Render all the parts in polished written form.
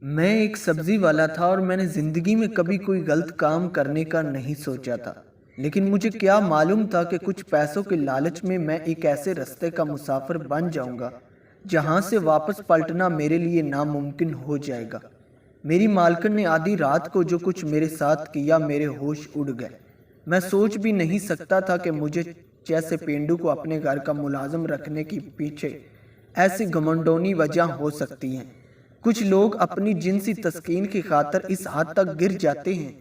मैं एक सब्जी वाला था और मैंने ज़िंदगी में कभी कोई गलत काम करने का नहीं सोचा था। लेकिन मुझे क्या मालूम था कि कुछ पैसों के लालच में मैं एक ऐसे रास्ते का मुसाफिर बन जाऊंगा जहां से वापस पलटना मेरे लिए नामुमकिन हो जाएगा। मेरी मालकिन ने आधी रात को जो कुछ मेरे साथ किया, मेरे होश उड़ गए। मैं सोच भी नहीं सकता था कि मुझे जैसे पेंडू को अपने घर का मुलाजिम रखने के पीछे ऐसी घमंडोनी वजह हो सकती हैं। कुछ लोग अपनी जिनसी तस्कीन की खातिर इस हद तक गिर जाते हैं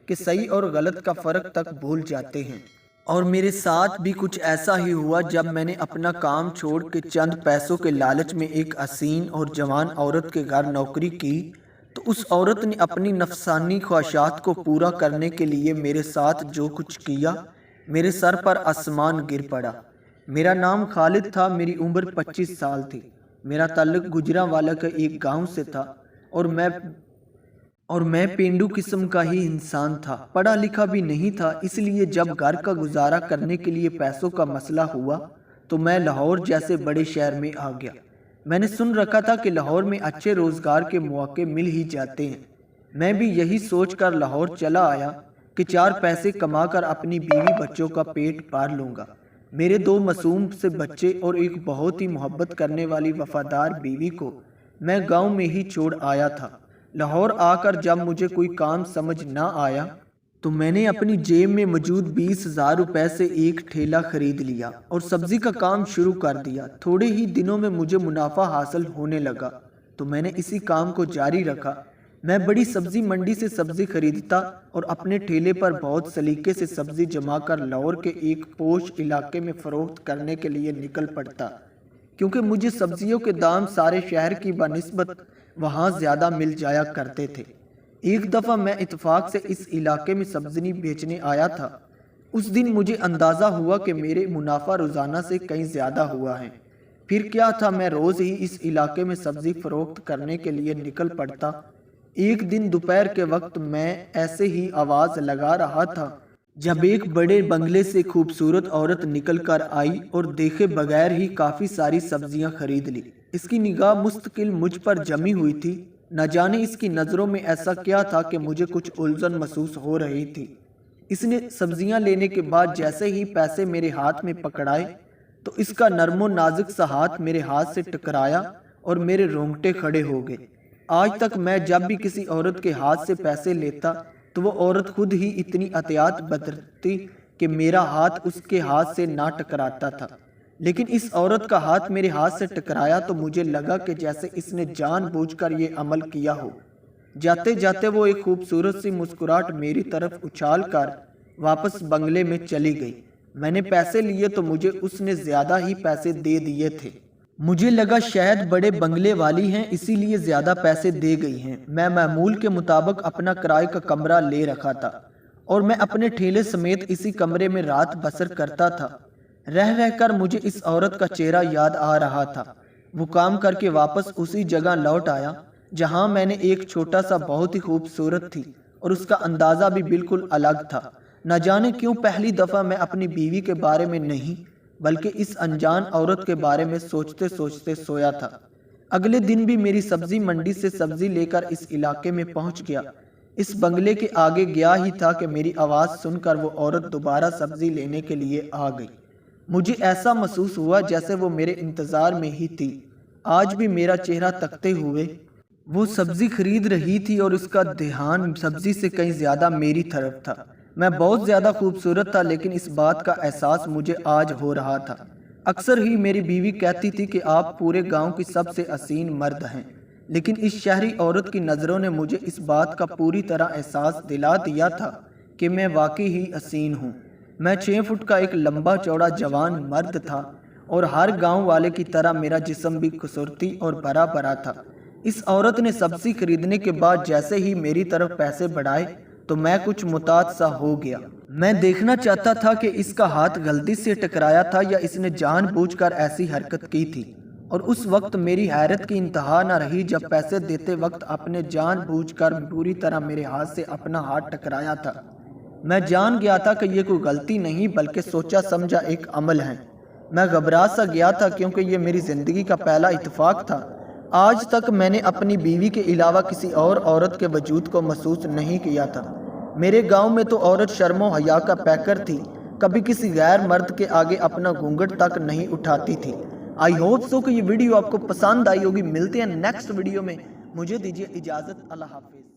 कि सही और गलत का फ़र्क तक भूल जाते हैं। और मेरे साथ भी कुछ ऐसा ही हुआ जब मैंने अपना काम छोड़ के चंद पैसों के लालच में एक हसीन और जवान औरत के घर नौकरी की, तो उस औरत ने अपनी नफसानी ख्वाहिशात को पूरा करने के लिए मेरे साथ जो कुछ किया, मेरे सर पर आसमान गिर पड़ा। मेरा नाम खालिद था, मेरी उम्र 25 साल थी। मेरा ताल्लुक गुजरांवाला के एक गांव से था और मैं पेंडू किस्म का ही इंसान था। पढ़ा लिखा भी नहीं था, इसलिए जब घर का गुजारा करने के लिए पैसों का मसला हुआ तो मैं लाहौर जैसे बड़े शहर में आ गया। मैंने सुन रखा था कि लाहौर में अच्छे रोजगार के मौके मिल ही जाते हैं। मैं भी यही सोचकर लाहौर चला आया कि 4 पैसे कमाकर अपनी बीवी बच्चों का पेट पार लूंगा। मेरे 2 मासूम से बच्चे और एक बहुत ही मोहब्बत करने वाली वफादार बीवी को मैं गांव में ही छोड़ आया था। लाहौर आकर जब मुझे कोई काम समझ ना आया तो मैंने अपनी जेब में मौजूद 20,000 रुपए से एक ठेला खरीद लिया और सब्जी का काम शुरू कर दिया। थोड़े ही दिनों में मुझे मुनाफा हासिल होने लगा तो मैंने इसी काम को जारी रखा। मैं बड़ी सब्जी मंडी से सब्जी खरीदता और अपने ठेले पर बहुत सलीके से सब्जी जमा कर लाहौर के एक पोश इलाके में फरोख्त करने के लिए निकल पड़ता, क्योंकि मुझे सब्जियों के दाम सारे शहर की बनिस्बत वहाँ ज़्यादा मिल जाया करते थे। एक दफ़ा मैं इत्तेफाक से इस इलाके में सब्जी बेचने आया था। उस दिन मुझे अंदाज़ा हुआ कि मेरे मुनाफा रोज़ाना से कहीं ज़्यादा हुआ है। फिर क्या था, मैं रोज़ ही इस इलाके में सब्जी फरोख्त करने के लिए निकल पड़ता। एक दिन दोपहर के वक्त मैं ऐसे ही आवाज़ लगा रहा था जब एक बड़े बंगले से खूबसूरत औरत निकल कर आई और देखे बगैर ही काफ़ी सारी सब्जियां खरीद ली। इसकी निगाह मुस्तकिल मुझ पर जमी हुई थी। न जाने इसकी नज़रों में ऐसा क्या था कि मुझे कुछ उलझन महसूस हो रही थी। इसने सब्जियां लेने के बाद जैसे ही पैसे मेरे हाथ में पकड़ाए तो इसका नरमो नाजुक सा हाथ मेरे हाथ से टकराया और मेरे रोंगटे खड़े हो गए। आज तक मैं जब भी किसी औरत के हाथ से पैसे लेता तो वो औरत खुद ही इतनी एहतियात बरतती कि मेरा हाथ उसके हाथ से ना टकराता था। लेकिन इस औरत का हाथ मेरे हाथ से टकराया तो मुझे लगा कि जैसे इसने जानबूझकर ये अमल किया हो। जाते जाते वो एक खूबसूरत सी मुस्कुराहट मेरी तरफ उछाल कर वापस बंगले में चली गई। मैंने पैसे लिए तो मुझे उसने ज़्यादा ही पैसे दे दिए थे। मुझे लगा शायद बड़े बंगले वाली हैं, इसीलिए ज़्यादा पैसे दे गई हैं। मैं मामूल के मुताबिक अपना किराए का कमरा ले रखा था और मैं अपने ठेले समेत इसी कमरे में रात बसर करता था। रह रह कर मुझे इस औरत का चेहरा याद आ रहा था। वो काम करके वापस उसी जगह लौट आया जहां मैंने एक छोटा सा बहुत ही खूबसूरत थी और उसका अंदाज़ा भी बिल्कुल अलग था। न जाने क्यों पहली दफ़ा मैं अपनी बीवी के बारे में नहीं बल्कि इस अनजान औरत के बारे में सोचते सोचते सोया था। अगले दिन भी मेरी सब्जी मंडी से सब्जी लेकर इस इलाके में पहुंच गया। इस बंगले के आगे गया ही था कि मेरी आवाज़ सुनकर वो औरत दोबारा सब्जी लेने के लिए आ गई। मुझे ऐसा महसूस हुआ जैसे वो मेरे इंतज़ार में ही थी। आज भी मेरा चेहरा तकते हुए वो सब्जी खरीद रही थी और उसका ध्यान सब्जी से कहीं ज़्यादा मेरी तरफ था। मैं बहुत ज़्यादा खूबसूरत था, लेकिन इस बात का एहसास मुझे आज हो रहा था। अक्सर ही मेरी बीवी कहती थी कि आप पूरे गांव की सबसे हसीन मर्द हैं, लेकिन इस शहरी औरत की नज़रों ने मुझे इस बात का पूरी तरह एहसास दिला दिया था कि मैं वाकई ही हसीन हूँ। मैं 6 फुट का एक लंबा चौड़ा जवान मर्द था और हर गाँव वाले की तरह मेरा जिस्म भी खूबसूरती और भरा भरा था। इस औरत ने सब्जी खरीदने के बाद जैसे ही मेरी तरफ पैसे बढ़ाए तो मैं कुछ मुताद सा हो गया। मैं देखना चाहता था कि इसका हाथ गलती से टकराया था या इसने जानबूझकर ऐसी हरकत की थी। और उस वक्त मेरी हैरत की इंतहा न रही जब पैसे देते वक्त आपने जानबूझकर पूरी तरह मेरे हाथ से अपना हाथ टकराया था। मैं जान गया था कि ये कोई गलती नहीं बल्कि सोचा समझा एक अमल है। मैं घबरा सा गया था क्योंकि ये मेरी ज़िंदगी का पहला इत्तेफाक था। آج تک میں نے اپنی بیوی کے علاوہ کسی اور عورت کے وجود کو محسوس نہیں کیا تھا۔ میرے گاؤں میں تو عورت شرم و حیا کا پیکر تھی، کبھی کسی غیر مرد کے آگے اپنا گھونگھٹ تک نہیں اٹھاتی تھی۔ آئی ہوپ سو کہ یہ ویڈیو آپ کو پسند آئی ہوگی۔ ملتے ہیں نیکسٹ ویڈیو میں، مجھے دیجیے اجازت، اللہ حافظ۔